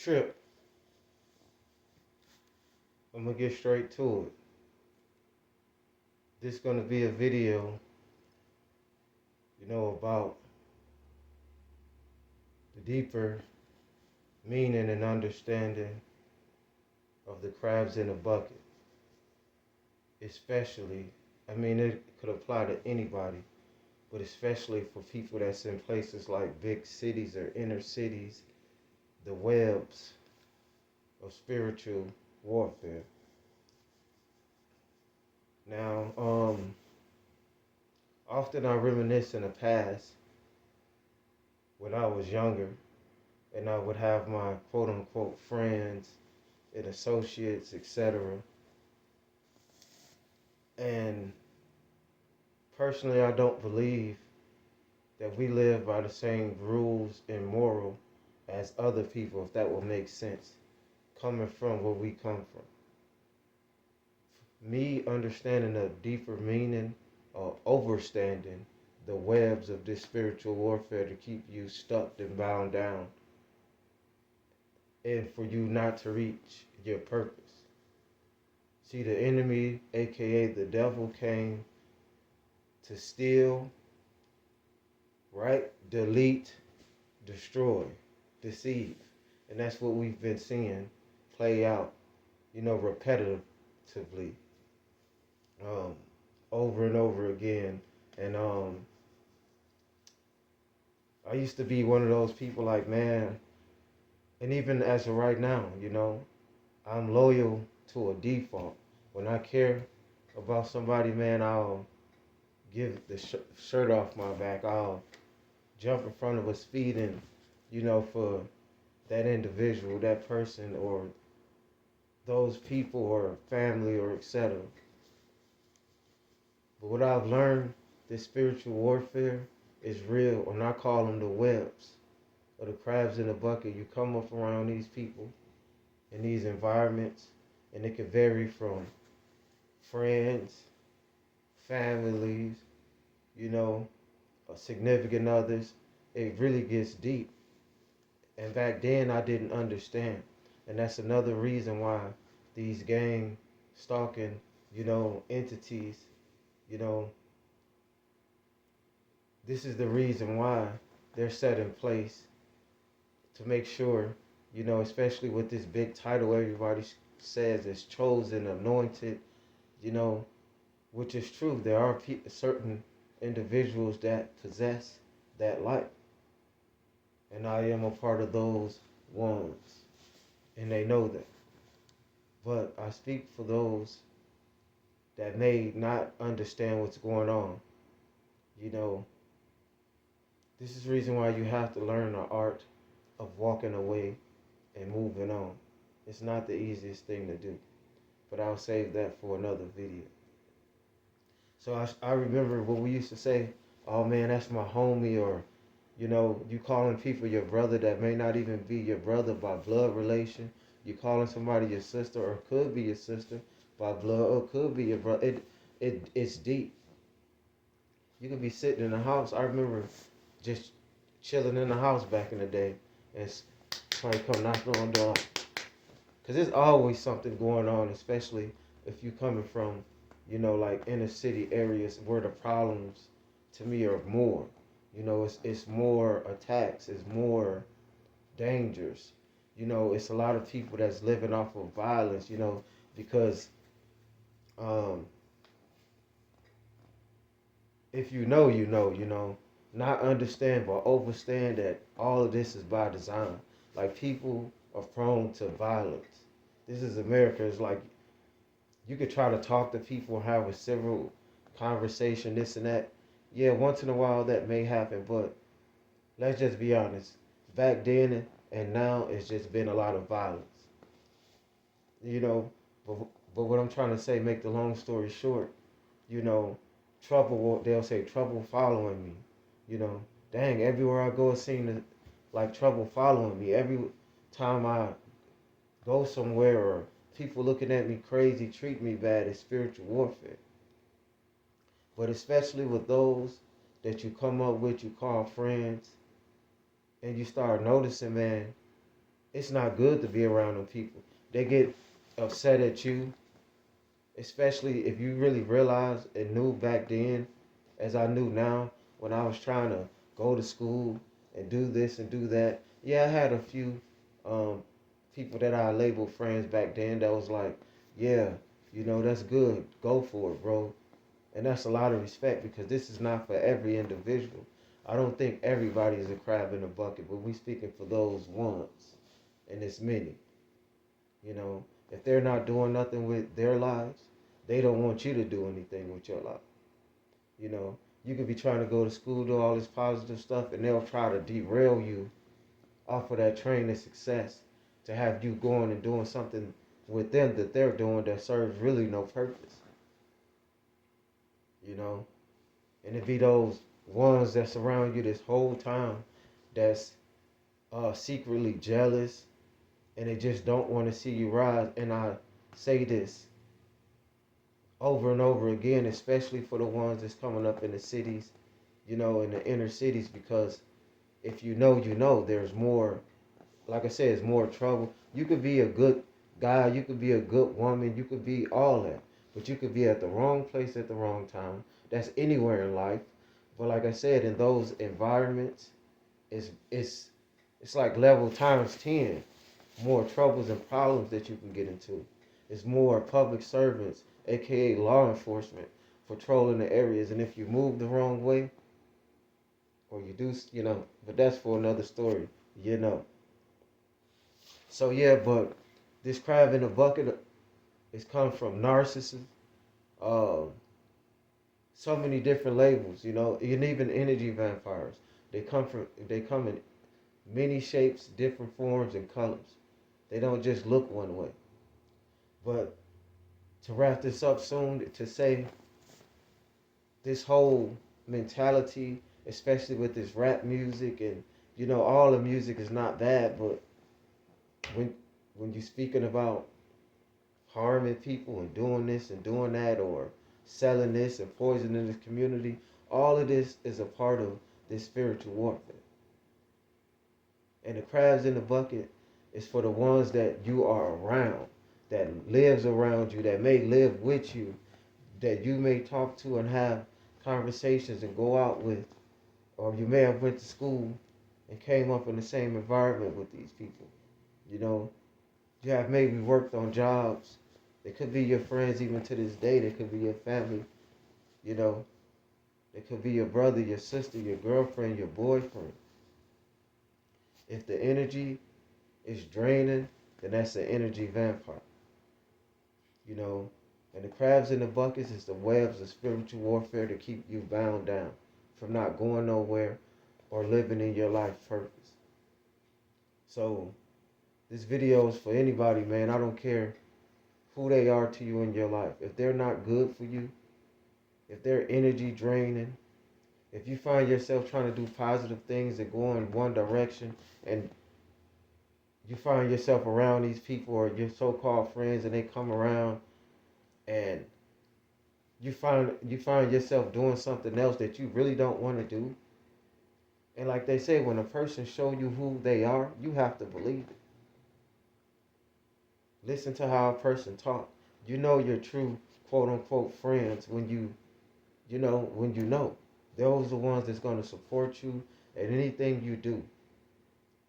trip, I'm gonna get straight to it. This is gonna be a video, about the deeper meaning and understanding of the crabs in a bucket. Especially, it could apply to anybody, but especially for people that's in places like big cities or inner cities, the webs of spiritual warfare. Now, often I reminisce in the past when I was younger and I would have my quote unquote friends and associates, etc. And personally, I don't believe that we live by the same rules and moral as other people, if that will make sense, coming from where we come from. Me understanding the deeper meaning of overstanding the webs of this spiritual warfare to keep you stuck and bound down and for you not to reach your purpose. See, the enemy, aka the devil, came to steal, right? Delete, destroy, deceive. And that's what we've been seeing play out, repetitively, over and over again. And I used to be one of those people like, man, and even as of right now, I'm loyal to a default. When I care about somebody, man, I'll give the shirt off my back. I'll jump in front of a speed and, for that individual, that person, or those people, or family, or etc. But what I've learned, this spiritual warfare is real, and I call them the webs, or the crabs in the bucket. You come up around these people in these environments, and it can vary from friends, families, significant others. It really gets deep. And back then I didn't understand. And that's another reason why these gang stalking, entities, this is the reason why they're set in place to make sure, especially with this big title everybody says is chosen, anointed, which is true. There are certain individuals that possess that light. And I am a part of those ones. And they know that. But I speak for those that may not understand what's going on. This is the reason why you have to learn the art of walking away and moving on. It's not the easiest thing to do. But I'll save that for another video. So I remember when we used to say, oh man, that's my homie, or, you calling people your brother that may not even be your brother by blood relation. You calling somebody your sister, or could be your sister by blood, or could be your brother. It's deep. You could be sitting in the house. I remember just chilling in the house back in the day, and somebody come knocking on the door. Because there's always something going on, especially if you coming from, like inner city areas where the problems, to me, are more. It's more attacks, it's more dangers. It's a lot of people that's living off of violence, because if not understand but overstand that all of this is by design. Like, people are prone to violence. This is America. It's like you could try to talk to people and have a civil conversation, this and that. Yeah, once in a while that may happen, but let's just be honest. Back then and now, it's just been a lot of violence. But, but what I'm trying to say, make the long story short, trouble, they'll say trouble following me. Dang, everywhere I go it seems like trouble following me. Every time I go somewhere, or people looking at me crazy, treat me bad, it's spiritual warfare. But especially with those that you come up with, you call friends, and you start noticing, man, it's not good to be around them people. They get upset at you, especially if you really realize and knew back then, as I knew now, when I was trying to go to school and do this and do that. Yeah, I had a few um, people that I labeled friends back then that was like, yeah, that's good. Go for it, bro. And that's a lot of respect because this is not for every individual. I don't think everybody is a crab in a bucket, but we speaking for those ones, and it's many. You know, if they're not doing nothing with their lives, they don't want you to do anything with your life. You know, you could be trying to go to school, do all this positive stuff, and they'll try to derail you off of that train of success to have you going and doing something with them that they're doing that serves really no purpose. You know, and it be those ones that surround you this whole time that's secretly jealous and they just don't want to see you rise. And I say this over and over again, especially for the ones that's coming up in the cities, in the inner cities, because if there's more, like I said, it's more trouble. You could be a good guy, you could be a good woman, you could be all that, but you could be at the wrong place at the wrong time. That's anywhere in life. But like I said, in those environments, it's it's it's like level times 10 more troubles and problems that you can get into. It's more public servants, aka law enforcement, patrolling the areas. And if you move the wrong way, or you do, but that's for another story, you know. So yeah, but this crab in the bucket is come from narcissists. Uh, so many different labels, and even energy vampires. They come in many shapes, different forms and colors. They don't just look one way. But to wrap this up soon, to say this whole mentality, especially with this rap music and all the music is not bad, but when you're speaking about harming people and doing this and doing that or selling this and poisoning this community, all of this is a part of this spiritual warfare. And the crabs in the bucket is for the ones that you are around, that lives around you, that may live with you, that you may talk to and have conversations and go out with, or you may have went to school and came up in the same environment with these people. You know, you have maybe worked on jobs. They could be your friends even to this day. They could be your family. You know, they could be your brother, your sister, your girlfriend, your boyfriend. If the energy is draining, then that's an energy vampire. You know, and the crabs in the buckets is the webs of spiritual warfare to keep you bound down from not going nowhere or living in your life purpose. So this video is for anybody, man. I don't care who they are to you in your life. If they're not good for you, if they're energy draining, if you find yourself trying to do positive things and go in one direction and you find yourself around these people or your so-called friends and they come around and you find yourself doing something else that you really don't want to do. And like they say, when a person show you who they are, you have to believe it. Listen to how a person talk. You know your true quote unquote friends when you know. Those are the ones that's gonna support you at anything you do.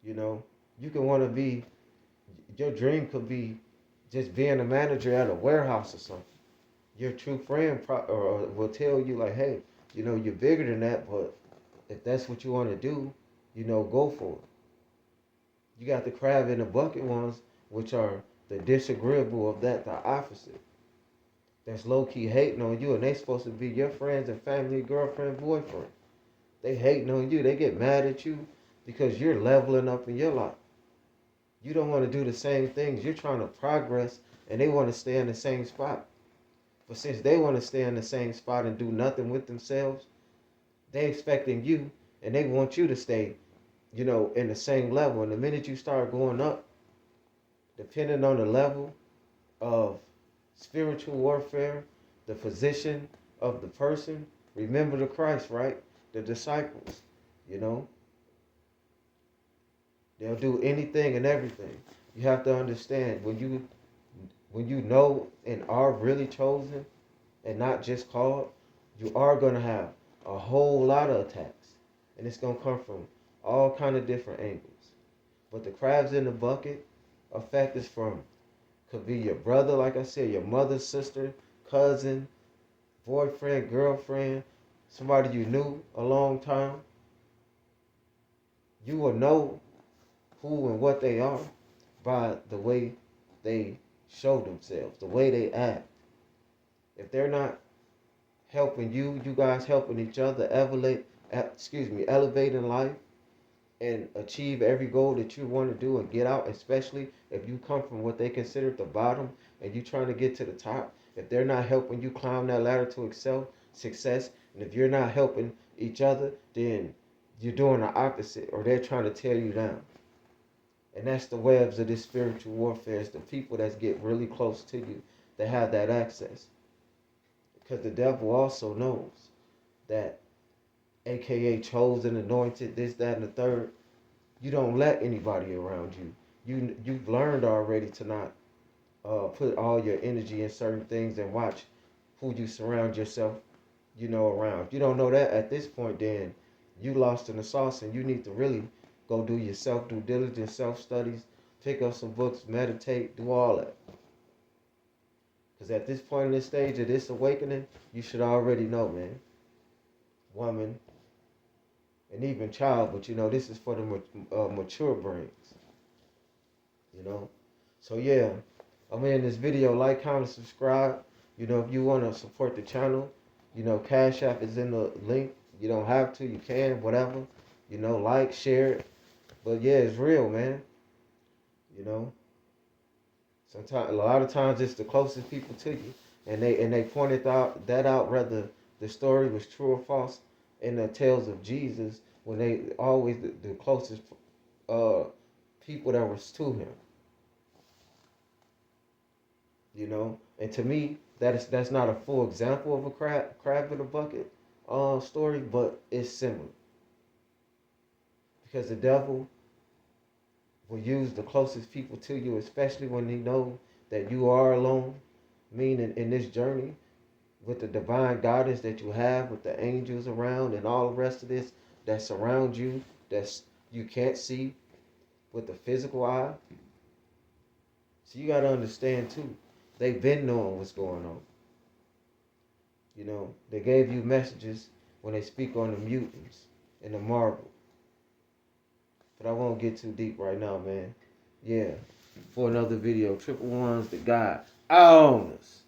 You know, you can want to be. Your dream could be just being a manager at a warehouse or something. Your true friend will tell you like, hey, you're bigger than that, but if that's what you want to do, go for it. You got the crab in the bucket ones, which are the disagreeable of that, the opposite. That's low key hating on you, and they supposed to be your friends and family, girlfriend, boyfriend. They hating on you. They get mad at you because you're leveling up in your life. You don't want to do the same things. You're trying to progress, and they want to stay in the same spot. But since they want to stay in the same spot and do nothing with themselves, they expecting you, and they want you to stay, in the same level. And the minute you start going up, depending on the level of spiritual warfare, the position of the person, remember the Christ, right? The disciples, you know. They'll do anything and everything. You have to understand when you know and are really chosen and not just called, you are gonna have a whole lot of attacks, and it's gonna come from all kind of different angles. But the crabs in the bucket effect is from could be your brother, like I said, your mother, sister, cousin, boyfriend, girlfriend, somebody you knew a long time. You will know who and what they are by the way they show themselves, the way they act. If they're not helping you, you guys helping each other elevate in life and achieve every goal that you want to do and get out, especially if you come from what they consider the bottom and you trying to get to the top. If they're not helping you climb that ladder to success, and if you're not helping each other, then you're doing the opposite, or they're trying to tear you down. And that's the webs of this spiritual warfare. It's the people that get really close to you that have that access. Because the devil also knows that, aka chosen, anointed, this, that, and the third, you don't let anybody around you. You've learned already to not put all your energy in certain things and watch who you surround yourself, around. If you don't know that at this point, then you lost in the sauce, and you need to really go do your self due diligence, self studies, pick up some books, meditate, do all that. Because at this point in this stage of this awakening, you should already know, man. Woman, and even child, but this is for the mature brains, So yeah, I'm in this video. Like, comment, subscribe. If you want to support the channel, Cash App is in the link. You don't have to, you can, whatever. Like, share it. But yeah, it's real, man. Sometimes, a lot of times, it's the closest people to you, and they pointed out whether the story was true or false in the tales of Jesus, when they always the closest people that was to him. And to me, that's not a full example of a crab in a bucket story, but it's similar. Because the devil will use the closest people to you, especially when he knows that you are alone, meaning in this journey, with the divine guidance that you have, with the angels around and all the rest of this that surround you, that you can't see with the physical eye. So you got to understand too, they've been knowing what's going on. They gave you messages when they speak on the mutants and the Marvel. But I won't get too deep right now, man. Yeah, for another video, Triple One's the guy. Owners.